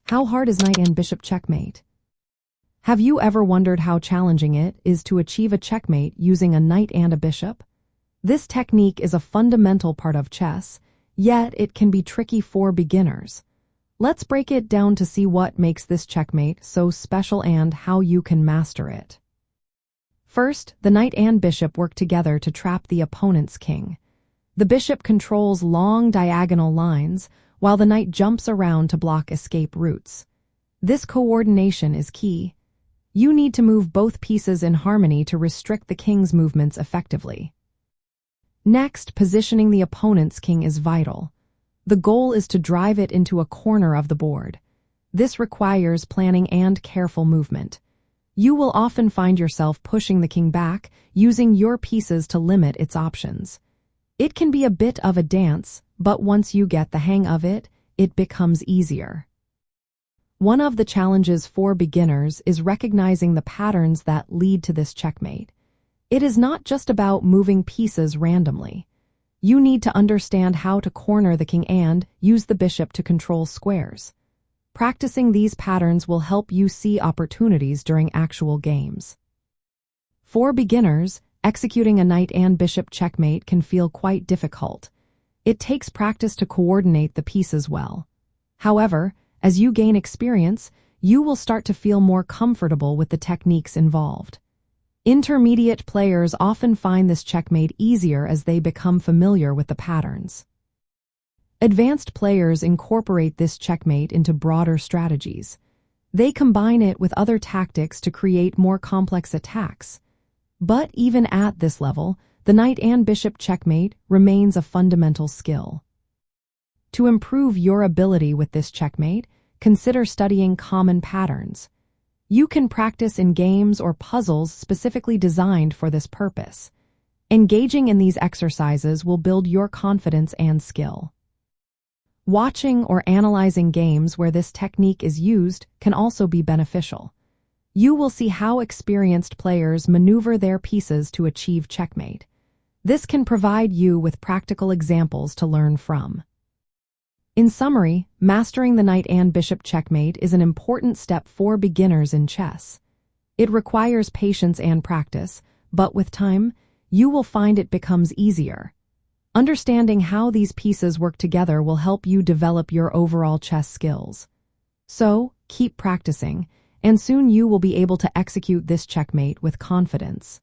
How hard is knight and bishop checkmate? Have you ever wondered how challenging it is to achieve a checkmate using a knight and a bishop? This technique is a fundamental part of chess, yet it can be tricky for beginners. Let's break it down to see what makes this checkmate so special and how you can master it. First, the knight and bishop work together to trap the opponent's king. The bishop controls long diagonal lines, while the knight jumps around to block escape routes. This coordination is key. You need to move both pieces in harmony to restrict the king's movements effectively. Next, positioning the opponent's king is vital. The goal is to drive it into a corner of the board. This requires planning and careful movement. You will often find yourself pushing the king back, using your pieces to limit its options. It can be a bit of a dance, but once you get the hang of it, it becomes easier. One of the challenges for beginners is recognizing the patterns that lead to this checkmate. It is not just about moving pieces randomly. You need to understand how to corner the king and use the bishop to control squares. Practicing these patterns will help you see opportunities during actual games. For beginners, executing a knight and bishop checkmate can feel quite difficult. It takes practice to coordinate the pieces well. However, as you gain experience, you will start to feel more comfortable with the techniques involved. Intermediate players often find this checkmate easier as they become familiar with the patterns. Advanced players incorporate this checkmate into broader strategies. They combine it with other tactics to create more complex attacks. But even at this level, the knight and bishop checkmate remains a fundamental skill. To improve your ability with this checkmate, consider studying common patterns. You can practice in games or puzzles specifically designed for this purpose. Engaging in these exercises will build your confidence and skill. Watching or analyzing games where this technique is used can also be beneficial. You will see how experienced players maneuver their pieces to achieve checkmate. This can provide you with practical examples to learn from. In summary, mastering the knight and bishop checkmate is an important step for beginners in chess. It requires patience and practice, but with time, you will find it becomes easier. Understanding how these pieces work together will help you develop your overall chess skills. So, keep practicing, and soon you will be able to execute this checkmate with confidence.